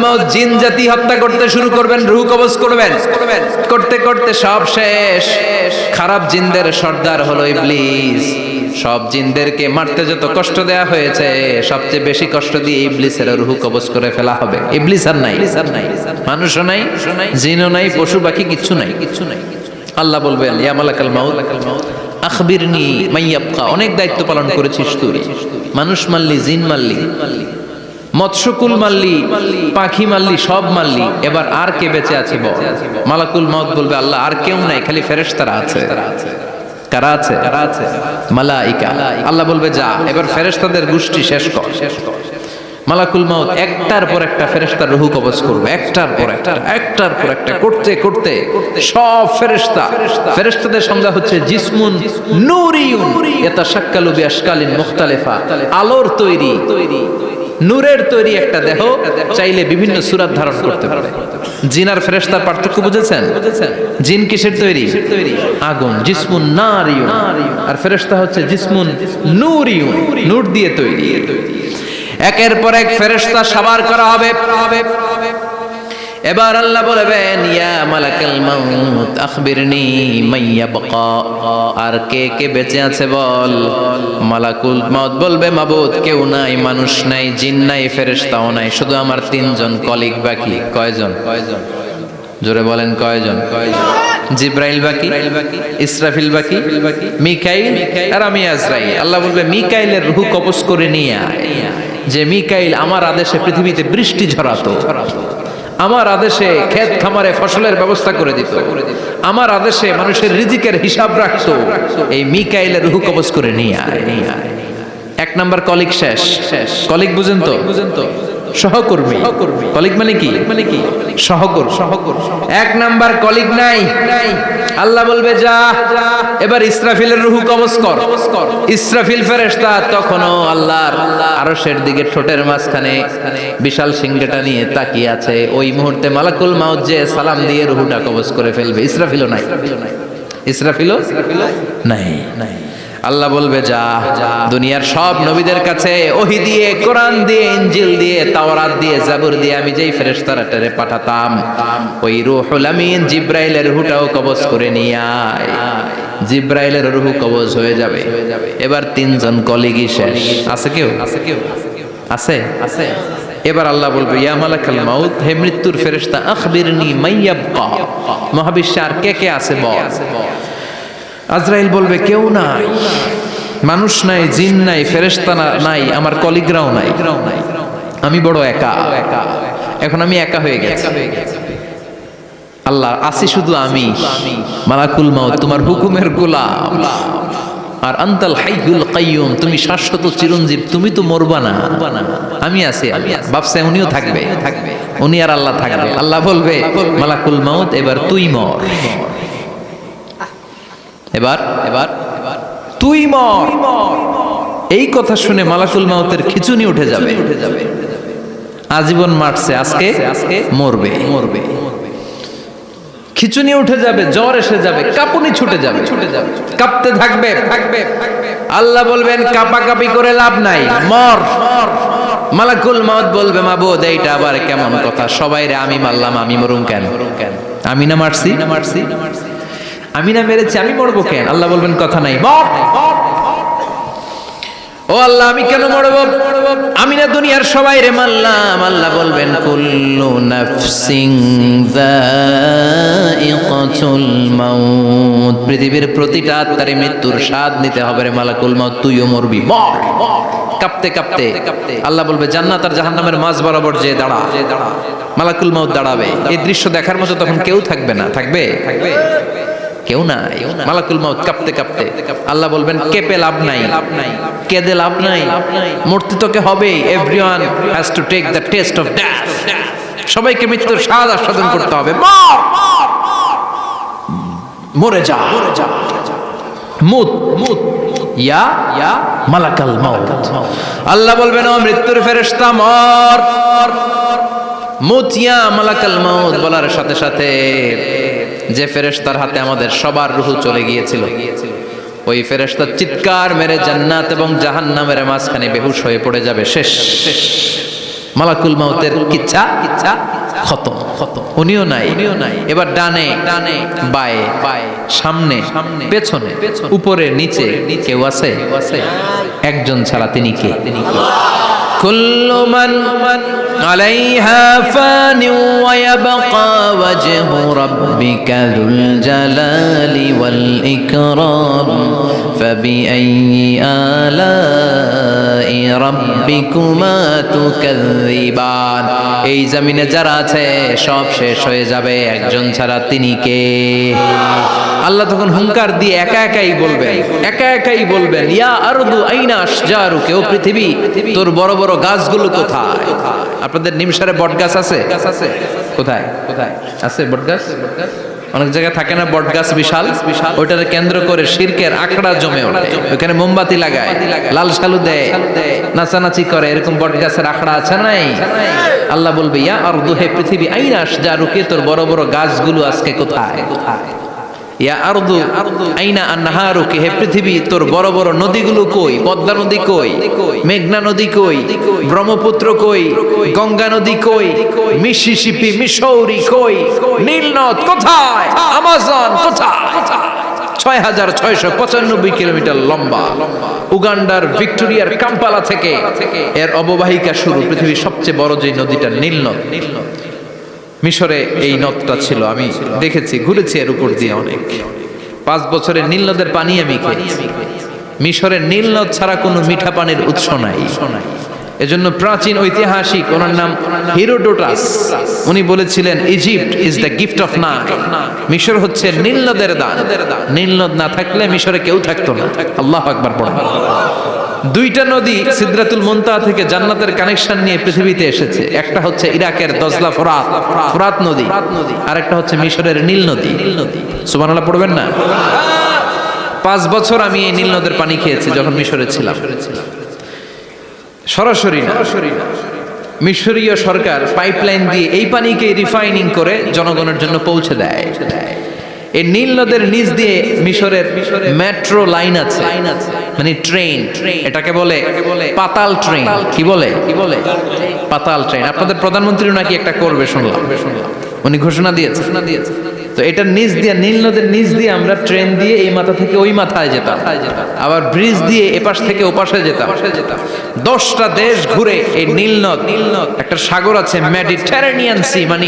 মাউত জিন জাতি হত্যা করতে শুরু করবেন, রূহ কবজ করবেন, করতে করতে সব শেষ। খারাপ জিনদের সর্দার হলো ইবলিস। সব জিনদেরকে মারতে যত কষ্ট দেয়া হয়েছে, সবচেয়ে বেশি কষ্ট দিয়ে ইবলিসের রূহ কবজ করে ফেলা হবে। ইবলিস আর নাই, মানুষও নাই, জিনও নাই, পশু পাখি কিচ্ছু নাই। আল্লাহ বলবেন, ইয়া মালাকাল মাউত আখবিরনি মাইয়াবকা। অনেক দায়িত্ব পালন করেছিস তুই, মানুষ মারলি, জিন মারলি, মৎস্যকুল মারলি, পাখি মারলি, সব মারলি, এবার আর কে বেঁচে আছে বল? মালাকুল মাউত বলবে, আল্লাহ আর কেউ নাই, খালি ফেরেশতারা আছে। কারা আছে? মালাইকা। আল্লাহ বলবে, যা এবার ফেরেশতাদের গোষ্ঠী শেষ কর। মালাকুল মাউত একটার পর একটা ফেরেশতার রূহ কবজ করবে, একটার পর একটা করতে করতে সব ফেরেশতাদের সংজ্ঞা হচ্ছে জিসমুন নূরিয়ুন ইয়াতাশাক্কালু বিআশকালিন মুখতালিফা। আলোর তৈরি, নূরের তৈরি একটা দেহ, চাইলে বিভিন্ন সূরত ধারণ করতে পারে। জিন আর ফেরেশতার পার্থক্য বুঝেছেন? জিন কিসের তৈরি? আগুন, জিসমুন নারিয়ুন। আর ফেরেশতা হচ্ছে জিসমুন নূরিয়ুন, নূর দিয়ে তৈরি। একের পর এক ফেরেশতা সবার করা হবে। এবার আল্লাহ বলবেন, ইয়া মালাকাল মাউত আখবিরনি মাইয়াবকা। আর কে কে বেঁচে আছে বল? মালাকুল মাউত বলবে, মাবুদ কেউ নাই, মানুষ নাই, জিন নাই, ফেরেশতাও নাই, শুধু আমার তিনজন কলিগ বাকি। কয়জন? জোরে বলেন, কয়জন? জিব্রাইল বাকি, ইসরাফিল বাকি, মিকাইল আর আমি আজরাইল। আল্লাহ বলবে, মিকাইলের রূহ কবজ করে নিয়ে আয়। যে মিকাইল আমার আদেশে পৃথিবীতে বৃষ্টি ঝরাতো, আমার আদেশে ক্ষেত খামারে ফসলের ব্যবস্থা করে দিত, আমার আদেশে মানুষের রিজিকের হিসাব রাখতো, এই মিকাইলের রূহ কবজ করে নিয়ে আয়। এক নাম্বার কলিগ শেষ। কলিগ বুঝেন তো? সহকর্মী। কলিগ মানে কি? সহকর্মী। এক নাম্বার কলিগ নাই। আল্লাহ বলবে, যা এবার ইসরাফিলের রূহ কবজ কর। ইসরাফিল ফেরেশতা তখনও আল্লাহর আরশের দিকে ঠোঁটের মাঝখানে বিশাল সিংহটা নিয়ে তাকিয়ে আছে। ওই মুহূর্তে মালাকুল মাউত যে সালাম দিয়ে রূহটা কবজ করে ফেলবে। ইসরাফিলও নাই, ইসরাফিলও নাই। আল্লাহ বলবে, যা দুনিয়ার সব নবীদের কাছে ওহী দিয়ে, কোরআন দিয়ে, ইনজিল দিয়ে, তাওরাত দিয়ে, জাবুর দিয়ে আমি যেই ফেরেশতারে পাঠাতাম, ওই রূহুল আমিন জিব্রাইলের রূহটাও কবজ করে নিয়ে আয়। জিব্রাইলের রূহ কবজ হয়ে যাবে। এবার তিনজন কলিগই শেষ। আছে কেউ? আছে? এবার আল্লাহ বলবে, ইয়া মালাকাল মাউত, হে মৃত্যুর ফেরেশতা, আখবিরনি মাইয়াবকা। মহাবিশ্বে আর কে কে আছে বল? আজরাইল বলবে, কেউ নাই, মানুষ নাই, জিন নাই, ফেরেশতা নাই, আমার কলিগরাও নাই, আমি বড় একা। এখন আমি একা হয়ে গেছি। আল্লাহ, আসি শুধু আমি। মালাকুল মাউত, তোমার হুকুমের গোলাম। আর আনতাল হাইয়ুল কাইয়ুম, তুমি শাশ্বত চিরঞ্জীব, তুমি তো মরবা না, আমি আছি। ভাবছে উনিও থাকবে, উনি আর আল্লাহ থাকবে। আল্লাহ বলবে, মালাকুল মাউত এবার তুই মর। এবার তুই মর। এই কথা শুনে মালাকুল মাউতের খিচুনি উঠে যাবে। আজীবন মারছে, আজকে মরবে। খিচুনি উঠে যাবে, জ্বর এসে যাবে, কাঁপুনি ছুটে যাবে, কাঁপতে থাকবে। আল্লাহ বলবেন, কাঁপাকাঁপি করে লাভ নাই, মর। মালাকুল মাউত বলবে, মাবুদ এইটা আবার কেমন কথা? সবাই রে আমি মারলাম, আমি মরুম কেন? আমি না মারছি, আমি না মেরেছি, আমি মরবো কেন? আল্লাহ বলবেন, কথা নাই, মর। ও আল্লাহ, আমি কেন মরবো? আমি না দুনিয়ার সবাই রে মারলাম। আল্লাহ বলবেন, কুল্লু নাফসিন যায়িকাতুল মাউত, পৃথিবীর প্রতিটা আত্মারে মৃত্যুর স্বাদ নিতে হবে রে মালাকুল মাউত, তুইও মরবি, মর। কাঁপতে কাঁপতে আল্লাহ বলবে, জান্নাত আর জাহান্নামের মাঝ বরাবর যে দাঁড়া। মালাকুল মাউত দাঁড়াবে। এই দৃশ্য দেখার মতো তখন কেউ থাকবে না। থাকবে? কেউ নাই। মালাকুল মাউত কাঁপতে কাঁপতে আল্লাহ বলবেন, কেঁপে লাভ নাই, কেঁদে লাভ নাই, মরতে তোকে হবেই। Everyone has to take the test of death. সবাইকে মৃত্যুর স্বাদ আস্বাদন করতে হবে। মরে যা, মুত ইয়া মালাকাল মাউত। আল্লাহ বলবেন, ও মৃত্যুর ফেরেশতা, মর। মুত ইয়া মালাকাল মাউত বলার সাথে সাথে যে ফেরেশতার হাতে আমাদের সবার রূহ চলে গিয়েছিল, ওই ফেরেশতা চিৎকার মেরে জান্নাত এবং জাহান্নামের মাঝখানে বেহুশ হয়ে পড়ে যাবে। শেষ। মালাকুল মাউতের কিচ্ছা খতম। উনিও নাই। এবার ডানে বায়ে সামনে পেছনে উপরে নিচে কেউ আছে? একজন ছাড়া, তিনি কে? কুল্লু মান আলাইহা ফানি ওয়া ইয়াবকা ওয়াজহু রাব্বিকা যুল জালালি ওয়াল ইকরাম ফাবিআইয়ি আলাই রাব্বিকুমা তুকাযযিবান। এই জমিনে যারা আছে সব শেষ হয়ে যাবে, একজন ছাড়া, তিনি কে? আল্লাহ তখন হুঙ্কার দিয়ে একা একাই বলবেন ইয়া আরদু আইনা আশজারুকা, ও পৃথিবী তোর বড় বড় গাছগুলো কোথায়? আপনাদের নিমসারে বট গাছ আছে? কোথায় আছে বট গাছ? অনেক জায়গায় থাকে না বট গাছ, বিশাল ওইটারে কেন্দ্র করে শিরকের আখড়া জমে ওঠে, ওখানে মোমবাতি লাগায়, লাল সালু দেয়, নাচানাচি করে, এরকম বট গাছের আখড়া আছে নাই? আল্লাহ বলবে ইয়া আরদু, হে পৃথিবী, আইনা আশজারুকা, তোর বড় বড় গাছগুলো আজকে কোথায়? ইয়া আরদু আইনা আনহারুকা, হে পৃথিবী তোর বড় বড় নদীগুলো কই? পদ্মা নদী কই? মেঘনা নদী কই? ব্রহ্মপুত্র কই? গঙ্গা নদী কই? মিসিসিপি, মিসৌরি কই? নীল নদ কোথায়? আমাজন কোথায়? ৬,৬৯৫ কিলোমিটার লম্বা, উগান্ডার ভিক্টোরিয়ার কাম্পালা থেকে এর অববাহিকা শুরু। পৃথিবীর সবচেয়ে বড় যে নদীটা নীল নদ, মিশরে এই নদটা ছিল। আমি দেখেছি, ঘুরেছি এর উপর দিয়ে অনেক। 5 বছরের নীল নদের পানি আমি খেয়েছি। মিশরের নীল নদ ছাড়া কোনো মিঠা পানির উৎস নাই। এজন্য প্রাচীন ঐতিহাসিক, ওনার নাম হিরোডোটাস, উনি বলেছিলেন Egypt is the gift of Nile, মিশর হচ্ছে নীল নদের দান। নীল নদ না থাকলে মিশরে কেউ থাকতো না। আল্লাহু আকবার পড়ুন। দুইটা নদী সিদরাতুল মুনতাহা থেকে জান্নাতের কানেকশন নিয়ে পৃথিবীতে এসেছে। একটা হচ্ছে ইরাকের দজলা ফোরাত নদী, আর একটা হচ্ছে মিশরের নীল নদী। সুবহানাল্লাহ পড়বেন না? 5 বছর আমি এই নীল নদের পানি খেয়েছি যখন মিশরে ছিলাম। সরাসরি না, মিশরীয় সরকার পাইপলাইন দিয়ে এই পানিকে রিফাইনিং করে জনগণের জন্য পৌঁছে দেয়। এই নীল নদের নিচ দিয়ে মিশরের মেট্রো লাইন আছে, মানে ট্রেন, এটাকে বলে পাতাল ট্রেন। কি বলে? পাতাল ট্রেন। আপনাদের প্রধানমন্ত্রী নাকি একটা করবে শুনলাম, উনি ঘোষণা দিয়েছে। তো এটার নিচ দিয়ে, নীল নদের নিচ দিয়ে আমরা ট্রেন দিয়ে এই মাথা থেকে ওই মাথায় যেতাম, আবার ব্রিজ দিয়ে এপাশ থেকে ওপাশে যেতাম। 10টা দেশ ঘুরে এই নীল নদ, একটা সাগর আছে মেডিটেরেনিয়ান সি, মানে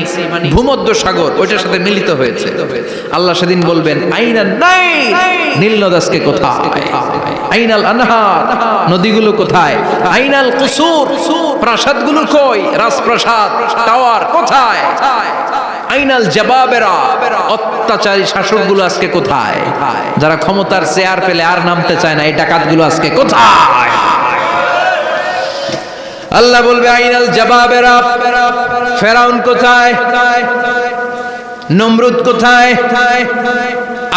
ভূমধ্য সাগর, ওইটার সাথে মিলিত হয়েছে। আল্লাহ সেদিন বলবেন আইনাল নাইল, নীল নদ আজকে কোথায়? আইনাল আনহার, নদীগুলো কোথায়? আইনাল কুসুর, প্রাসাদগুলো কই? রাজপ্রাসাদ, টাওয়ার কোথায়? আইনাল জাবাবেরা, অত্যাচারী শাসকগুলো আজকে কোথায়? যারা ক্ষমতার চেয়ার পেলে আর নামতে চায় না, এই ডাকাতগুলো আজকে কোথায়? আল্লাহ বলবে আইনাল জাবাবেরা, ফেরাউন কোথায়? নমরুদ কোথায়?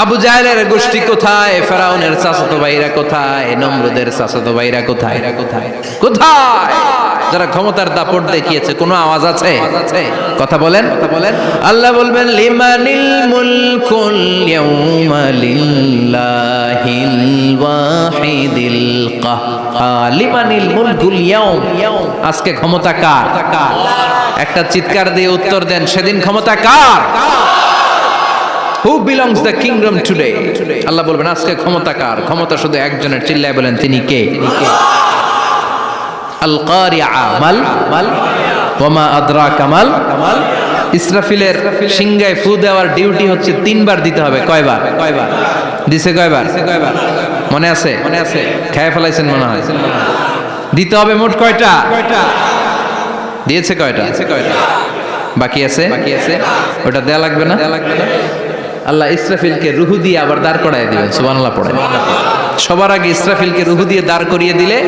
আবু জাহেলের গোষ্ঠী কোথায়? ফেরাউনের চাচাতো ভাইরা কোথায়? নমরুদের চাচাতো ভাইরা কোথায়? যারা ক্ষমতার দাপট দেখিয়েছে, কোনো আওয়াজ আছে? কথা বলেন। আল্লাহ বলবেন লিমানিল মুলকুল ইয়াউমা লিল্লাহিল ওয়াহিদিল কাহ্হার। লিমানিল মুলকুল ইয়াউম, আজকে ক্ষমতা কার? একটা চিৎকার দিয়ে উত্তর দেন, সেদিন ক্ষমতা কার? Who belongs the kingdom today? আল্লাহ বলবেন আজকে ক্ষমতা কার? ক্ষমতা শুধু একজনের, চিল্লায় বলেন তিনি কে? আল কারিআ, মাল ওয়া মা আদরাকা মাল। ইসরাফিলের সিংহায় ফু দেওয়ার ডিউটি হচ্ছে 3 বার দিতে হবে। কয়বার দিছে? কয়বার মনে আছে? খেয়ে ফেলাইছেন মনে হয়। দিতে হবে মোট কয়টা? দিয়েছে কয়টা? বাকি আছে। ওটা দেয়া লাগবে না? আল্লাহ ইসরাফিলকে রুহু দিয়ে আবার দাঁড় করায় দিবেন। সুবহানাল্লাহ পড়েন। সবার আগে ইসরাফিলকে রুহু দিয়ে দাঁড় করিয়ে দিলে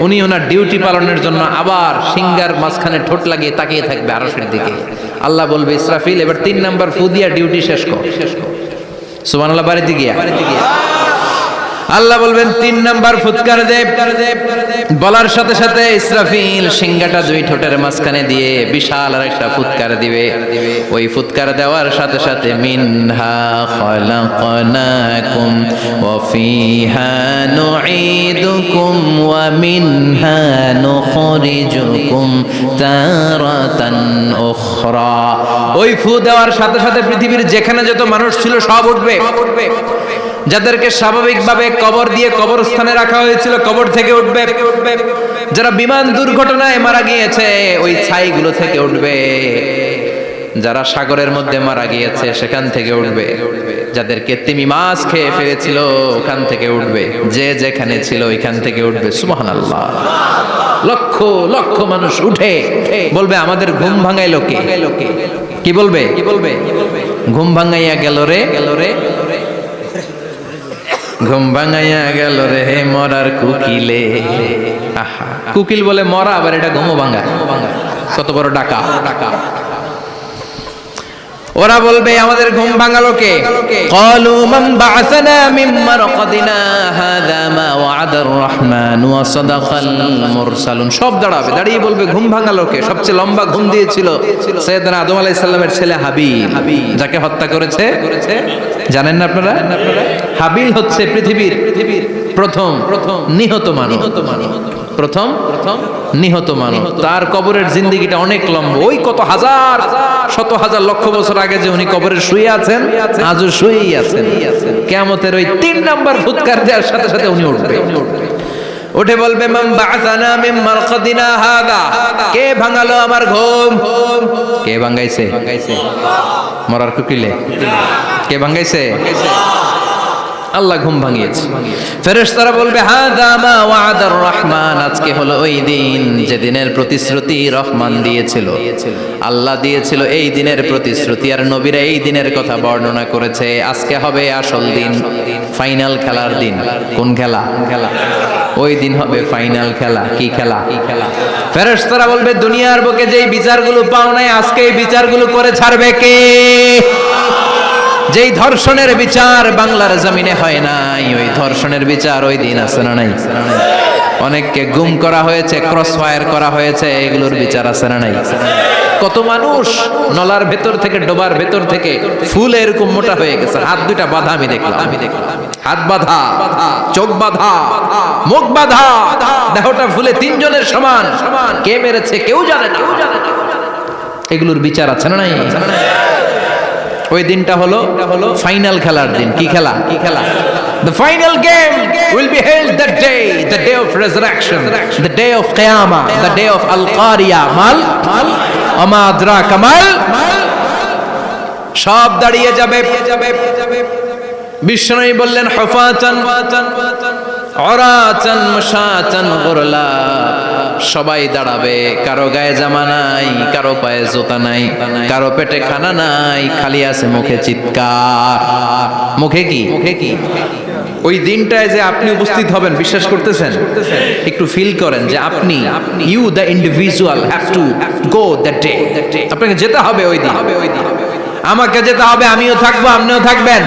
উনি ওনার ডিউটি পালনের জন্য আবার সিংহার মাঝখানে ঠোঁট লাগিয়ে তাকিয়ে থাকবে আরশের দিকে। আল্লাহ বলবে ইসরাফিল এবার 3 নাম্বার ফু দিয়া ডিউটি শেষ কর। সুবহানাল্লাহ। বাড়িতে গিয়া আল্লাহ বলবেন 3 নাম্বার ফুৎকার দে। বলার সাথে সাথে ইসরাফিল সিংহাটা দুই ঠোঁটের মাঝখানে দিয়ে বিশাল আরেকটা ফুৎকার দিবে। ওই ফুৎকার দেওয়ার সাথে সাথে মিনহা খলাকনাকুম ওয়া ফিহা নুঈদুকুম ওয়া মিনহা নুখরিজুকুম তারাতান উখরা। ওই ফু দেওয়ার সাথে সাথে পৃথিবীর যেখানে যত মানুষ ছিল সব উঠবে। যাদেরকে স্বাভাবিকভাবে কবর দিয়ে কবরস্থানে রাখা হয়েছিল কবর থেকে উঠবে। যারা বিমান দুর্ঘটনায় মারা গিয়েছে ওই ছাইগুলো থেকে উঠবে। যারা সাগরের মধ্যে মারা গিয়েছে সেখান থেকে উঠবে। যাদেরকে তিমি মাছ খেয়ে ফেলেছিল ওখান থেকে উঠবে। যে যেখানে ছিল ওইখান থেকে উঠবে। সুবহানাল্লাহ। লক্ষ লক্ষ মানুষ উঠে বলবে আমাদের ঘুম ভাঙাইলো কে? কি বলবে? ঘুম ভাঙাইয়া গেল রে, ঘুম ভাঙাইয়া গেল রে মরার কুকিলে। আহা, কুকিল বলে মরা, আবার এটা ঘুমো ভাঙা। কত বড় ডাকা। ওরা বলবে আমাদের ঘুম ভাঙালো কে? ক্বালু মান বা'আসানা মিন মারকাদিনা হাযা মা ওয়া'আদার রাহমান ওয়া সাদাকাল মুরসালুন। সব দাঁড়াবে, দাঁড়িয়ে বলবে ঘুম ভাঙালো কে? সবচেয়ে লম্বা ঘুম দিয়েছিল সাইয়েদনা আদম আলাইহিস সালামের ছেলে হাবিল, যাকে হত্যা করেছে জানেন না আপনারা? হাবিল হচ্ছে পৃথিবীর প্রথম নিহত মানব। প্রথম নিহত মানব। তার কবরের জিন্দেগিটা অনেক লম্বা। ওই কত হাজার শত হাজার লক্ষ বছর আগে যে উনি কবরে শুয়ে আছেন, আজও শুয়েই আছেন। কিয়ামতের ওই 3 নাম্বার ফুৎকার দেওয়ার সাথে সাথে উনি উঠবে। উঠে বলবে মান বা'আসানা মিন মারকাদিনা হাযা। কে ভাঙালো আমার ঘুম? কে ভাঙাইছে? মরার কুকিলে কে ভাঙাইছে? আল্লাহ ঘুম ভাঙিয়েছে। ফেরেশতারা বলবে হাযা মা ওয়া'আদার রহমান। আজকে হলো ওই দিন যে দিনের প্রতিশ্রুতি রহমান দিয়েছিল, আল্লাহ দিয়েছিল। এই দিনের প্রতিশ্রুতি আর নবীরা এই দিনের কথা বর্ণনা করেছে। আজকে হবে আসল দিন, ফাইনাল খেলার দিন। কোন খেলা? ওই দিন হবে ফাইনাল খেলা। কি খেলা? ফেরেশতারা বলবে দুনিয়ার বুকে যেই বিচারগুলো পাও নাই আজকে এই বিচারগুলো করে ছাড়বে কে? যেই ধর্ষণের বিচার বাংলার জমিনে হয় নাই, ওই ধর্ষণের বিচার ওই দিন আছে না নাই? অনেককে গুম করা হয়েছে, ক্রস ফায়ার করা হয়েছে, এগুলোর বিচার আছে না নাই? কত মানুষ নলার ভেতর থেকে, ডোবার ভেতর থেকে ফুল এরকম মোটা হয়ে গেছে। হাত দুইটা বাঁধা আমি দেখলাম। হাত বাঁধা, চোখ বাঁধা, মুখ বাঁধা, দেহটা ফুলে 3 জনের সমান। কে মেরেছে কেউ জানে না। এগুলোর বিচার আছে না নাই? ওই দিনটা হলো ফাইনাল খেলার দিন। কি খেলা? The final game will be held that day, the day of resurrection, the day of Qiyamah, the day of Al-Qariya. Mal ama adraka mal। সব দাঁড়িয়ে যাবে। বিষ্ণু বললেন হুফাতান উরাতান মুশাতান গুরলা। সবাই দাঁড়াবে। কারো গায়ে জামা নাই, কারো পায়ে জুতা নাই, কারো পেটে খানা নাই, খালি আছে মুখে চিৎকার। মুখে কি? ওই দিনটায় যে আপনি উপস্থিত হবেন, বিশ্বাস করতেছেন? একটু ফিল করেন যে আপনি, you the individual have to go that day. আপনাকে যেতে হবে ওই দিন। আমাকে যেতে হবে, আমিও থাকবো, আপনিও থাকবেন,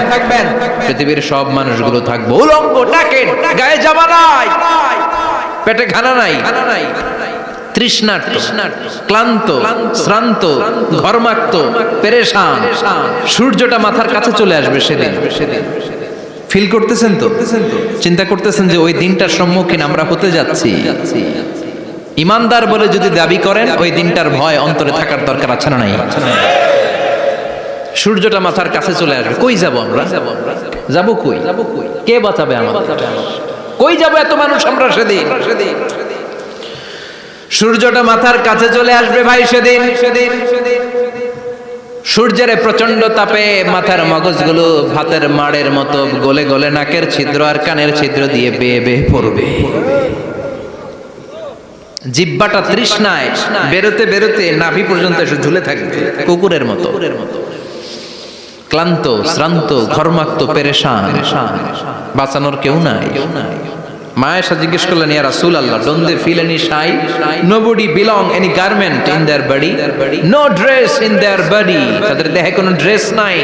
পৃথিবীর সব মানুষগুলো থাকবো। উলঙ্গ, নাকেট, গায়ে জামা নাই, পেটে খানা নাই, তৃষ্ণার্ত, ক্লান্ত, শ্রান্ত, ঘর্মাক্ত, পেরেশান। সূর্যটা মাথার কাছে চলে আসবে সেদিন। ফিল করতেছেন তো? চিন্তা করতেছেন যে ওই দিনটার সম্মুখীন আমরা হতে যাচ্ছি। ইমানদার বলে যদি দাবি করেন, ওই দিনটার ভয় অন্তরে থাকার দরকার আছে না নাই? সূর্যটা মাথার কাছে চলে আসবে। কই যাব আমরা? যাব কই? কে বাঁচাবে আমাদের? কই যাব এত মানুষ আমরা সেদিন? সূর্যটা মাথার কাছে চলে আসবে ভাই সেদিন। সূর্যের প্রচন্ড তাপে মাথার মগজগুলো ভাতের মাড়ের মতো গলে গলে নাকের ছিদ্র আর কানের ছিদ্র দিয়ে বেয়ে বেয়ে পড়বে। জিহ্বাটা তৃষ্ণায় বেরোতে বেরোতে নাভি পর্যন্ত এসে ঝুলে থাকবে কুকুরের মতো। ক্লান্ত, শ্রান্ত, ঘর্মাক্ত, পেরেশান, বাঁচানোর কেউ নাই। মায়েশা জিজ্ঞেস করলেন, ইয়া রাসূলুল্লাহ, don't they feel any shy? Nobody belong any garment in their body, no dress in their body. তাদের দেহে কোনো ড্রেস নাই,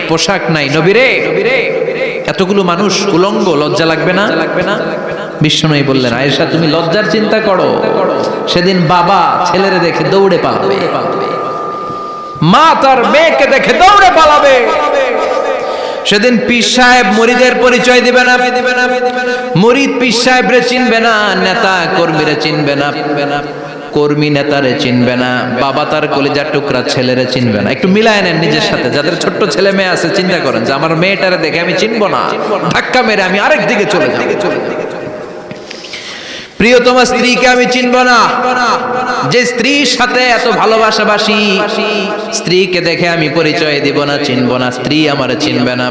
পোশাক নাই। নবী রে, এতগুলো মানুষ উলঙ্গ, লজ্জা লাগবে না? বিশ্বনবী বললেন, আয়েশা তুমি লজ্জার চিন্তা করো, সেদিন বাবা ছেলেরে দেখে দৌড়ে পালাবে, মা তার মেয়েকে দেখে দৌড়ে পালাবে, সেদিন পীর সাহেব মুরিদের পরিচয় দিবে না, মুরিদ পীর সাহেবরে চিনবে না, নেতা কর্মীরে চিনবে না, কর্মী নেতারে চিনবে না, বাবা তার কলিজার টুকরা ছেলেরে চিনবে না। একটু মিলায় নেন নিজের সাথে, যাদের ছোট্ট ছেলে মেয়ে আছে চিন্তা করেন যে আমার মেয়েটারে দেখে আমি চিনবো না, ধাক্কা মেরে আমি আরেক দিকে চলে যাব। প্রিয়তমা স্ত্রীকে আমি চিনব না, যে স্ত্রীর সাথে এত ভালোবাসাবাসি স্ত্রীকে দেখে আমি পরিচয় দিব না, চিনব না, স্ত্রী আমারে চিনবে না,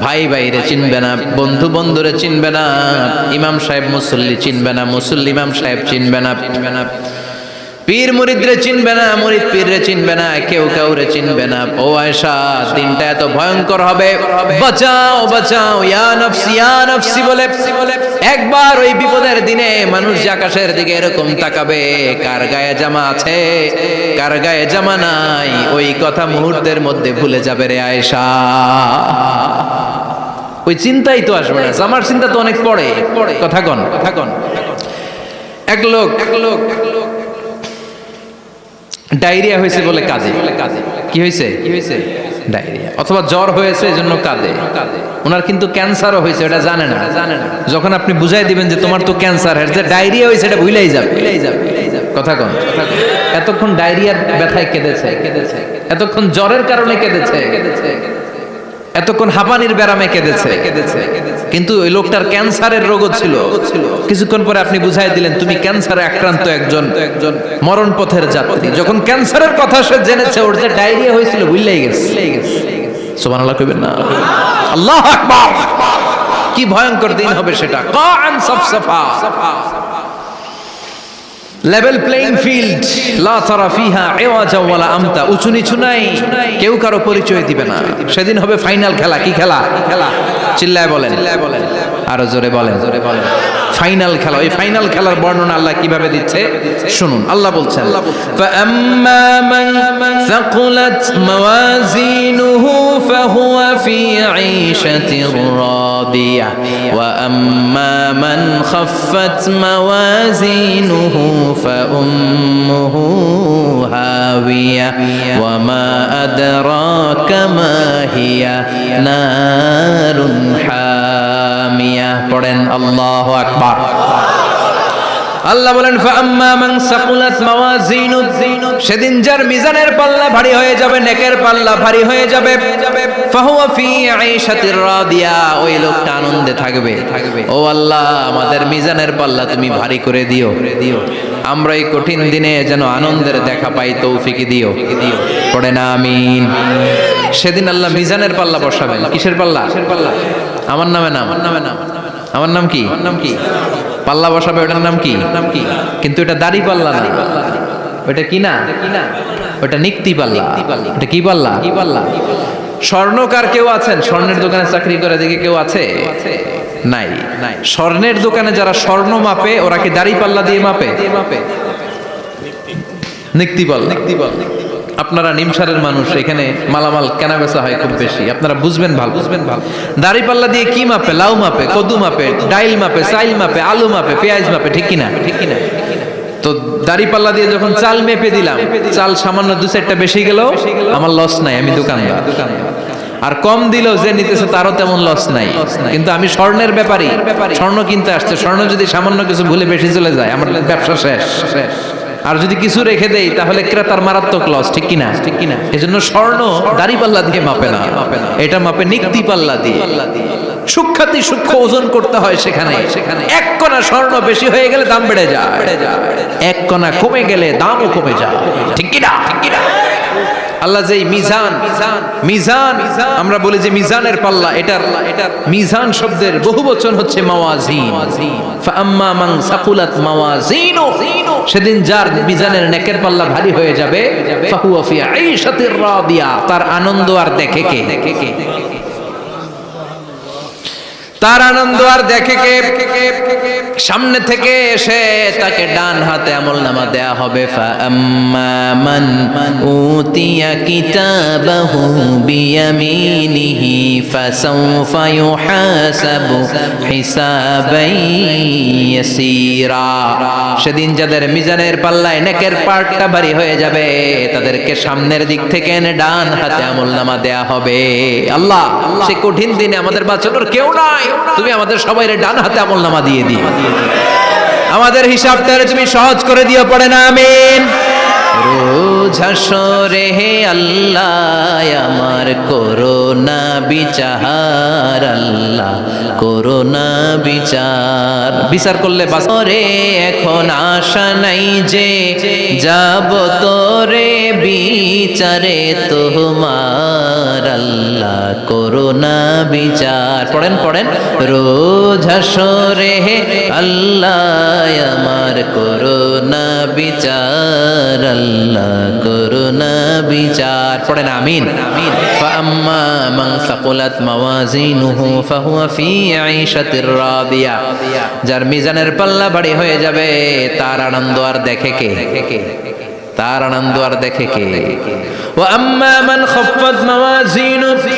ভাই ভাইরে চিনবে না, বন্ধু বন্ধুরে চিনবে না, ইমাম সাহেব মুসল্লি চিনবে না, মুসল্লি ইমাম সাহেব চিনবে না, পীর মুরিদরে চিনবে না, মুরিদ পীররে চিনবে না, কেউ কাউরে চিনবে না। ও আয়েশা, দিনটা এত ভয়ঙ্কর হবে, বাঁচাও বাঁচাও ইয়া নফসি ইয়া নফসি বলে একবার ওই বিপদের দিনে মানুষ যে আকাশের দিকে এরকম তাকাবে, কার গায়ে জামা আছে কার গায়ে জামা নাই, ওই কথা মুহূর্তের মধ্যে ভুলে যাবে রে আয়েশা। ওই চিন্তাই তো আসবে না, জামার চিন্তা তো অনেক পড়ে। কথা কন এক লোক ডায়রিয়া হয়েছে বলে কাঁদে। কি হয়েছে? ডায়রিয়া অথবা জ্বর হয়েছে এজন্য কাঁদে। ওনার কিন্তু ক্যান্সারও হয়েছে, এটা জানে না। যখন আপনি বুঝাই দিবেন যে তোমার তো ক্যান্সার, যে ডায়রিয়া হয়েছে এটা ভুলেই যাবে। কথা কন, এতক্ষণ ডায়রিয়ার ব্যথায় কেঁদেছে, এতক্ষণ জ্বরের কারণে কেঁদেছে, এতক্ষণ হাঁপানির ব্যারামে কেঁদেছে, কিন্তু ওই লোকটার ক্যান্সারের রোগও ছিল। কিছুক্ষণ পরে আপনি বুঝাই দিলেন তুমি ক্যান্সারে আক্রান্ত একজন মরণ পথের যাত্রী। যখন ক্যান্সারের কথা সে জেনেছে, ওর যে ডায়রিয়া হয়েছিল ভুলেই গেছে। সুবহানাল্লাহ কইবেন না? আল্লাহু আকবার। কি ভয়ঙ্কর দিন হবে সেটা। কাআন সাফসাফা, লেভেল প্লেইং ফিল্ড, লা তারা ফিহা ইওয়াজা ওয়ালা আমতা, উঁচু নিচু নাই, কেউ কারো পরিচয় দিবে না। সেদিন হবে ফাইনাল খেলা। কি খেলা? চিল্লায় বলেন, আরো জোরে বলেন, ফাইনাল খেলা। ওই ফাইনাল খেলার বর্ণনা আল্লাহ কিভাবে দিচ্ছে শুনুন। আল্লাহ বলছেন, ফাআম্মা মান সাকুলাত মাওয়াজিনুহু ফাহুয়া ফি ঈশাতির রাদিয়া ওয়া আম্মা মান খাফফাত মাওয়াজিনুহু ফাউম্মুহু হাওিয়া ওয়া মা আদরাকা মা হিয়া নারুন হামিয়া। পড়েন আল্লাহু আকবার। আল্লাহ বলেন, ফাআম্মা মান সাকুলাত মাওয়াজিনু, সেদিন যার মিজানের পাল্লা ভারী হয়ে যাবে, নেকের পাল্লা ভারী হয়ে যাবে, ফাহুয়া ফি ঈশাতির রাদিয়া, ওই লোকটা আনন্দে থাকবে। ও আল্লাহ, আমাদের মিজানের পাল্লা তুমি ভারী করে দিও, আমরা এই কঠিন দিনে যেন আনন্দের দেখা পাই, তৌফিক দিও। পড়ে না আমিন। সেদিন আল্লাহ মিজানের পাল্লা বসাবেন। কিসের পাল্লা? আমার নামে নাম, আমার নাম কি? পাল্লা বসাবে, ওটার নাম কি? কিন্তু এটা দাড়ি পাল্লা না, ওটা কি না, ওটা নিক্তি পাল্লা। এটা কি পাল্লা? স্বর্ণকার কেউ আছেন? স্বর্ণের দোকানে চাকরি করে দেখে কেউ আছে? নাই। স্বর্ণের দোকানে যারা স্বর্ণ মাপে, ওরা কি দাড়ি পাল্লা দিয়ে মাপে? নিক্তি পাল্লা। আপনারা নিমসারের মানুষ, এখানে মালামাল কেনা বেচা হয় খুব বেশি, আপনারা বুঝবেন ভালো। দাড়ি পাল্লা দিয়ে কি মাপে? লাউ মাপে, কদু মাপে, ডাইল মাপে, চাইল মাপে, আলু মাপে, পেঁয়াজ মাপে, ঠিক কিনা? তো দাড়ি পাল্লা দিয়ে যখন চাল মেপে দিলাম, চাল সামান্য 2-4টা বেশি গেল, আমার লস নাই, আমি দোকানদার। আর কম দিলেও যে নিতেছে তারও তেমন লস নাই। কিন্তু আমি স্বর্ণের ব্যাপারী, স্বর্ণ কিনতে আসছে, স্বর্ণ যদি সামান্য কিছু ভুলে বেশি চলে যায়, আমার ব্যবসা শেষ। আর যদি কিছু রেখে দেই তাহলে ক্রেতার মারাত্মক লস, ঠিক কিনা? এজন্য স্বর্ণ দাড়ি পাল্লা দিয়ে মাপে না, এটা মাপে নিক্তি পাল্লা দিয়ে। সূক্ষ্মাতি সূক্ষ্ম ওজন করতে হয় সেখানে। এক কণা স্বর্ণ বেশি হয়ে গেলে দাম বেড়ে যায়, এক কণা কমে গেলে দামও কমে যায়, ঠিক কিনা? আল্লাহ যেই মিজান আমরা বলি যে মিজানের পাল্লা, এটার মিজান শব্দের বহু বচন হচ্ছে মাওয়াজিন। ফাআম্মা মান সাকুলাত মাওয়াজিনু, সেদিন যার মিজানের নেকের পাল্লা ভারী হয়ে যাবে, ফাহুয়া ফি ঈশাতির রাদিয়া, তার আনন্দ আর দেখে কে? তার আনন্দ আর দেখে কে? সামনে থেকে এসে তাকে ডান হাতে আমলনামা দেয়া হবে। ফাআম্মা মান উতিয়া কিতাবাহু বিয়ামিনিহি ফাসাউফা ইউহাসাবু হিসাবান ইয়াসীরা। সেদিন যাদের মিজানের পাল্লায় নেকের পাটটা ভারী হয়ে যাবে, তাদেরকে সামনের দিক থেকে এনে ডান হাতে আমলনামা দেয়া হবে। আল্লাহ, সে কঠিন দিনে আমাদের বাঁচানোর কেউ নাই, তুমি আমাদের সবাইরে ডান হাতে আমলনামা দিয়ে দিও, আমাদের হিসাবটারে তুমি সহজ করে দিও। পড়ে না আমিন। রোজ হাসরে হে আল্লাহ আমার করোনা বিচার, আল্লাহ করোনা বিচার। বিচার করলে বাসরে এখন আশা নাই যে যাব তোরে বিচারে তোমার, আল্লাহ করোনা বিচার। পড়েন পড়েন। রোজ হাসরে হে আল্লাহ আমার করোনা বিচার, আল্লাহ করোনা বিচার। পড়েন আমিন। ফাআম্মা মান সাকুলাত মাওয়াজিনুহু ফাহুয়া ফি আইশাতির রাদিয়া। যার মিজানের পাল্লা ভারী হয়ে যাবে, তার আনন্দ আর দেখে কে? তার আনন্দ আর দেখে কে? ওয়া আম্মা মান খাফফাত মাওয়াজিনুহু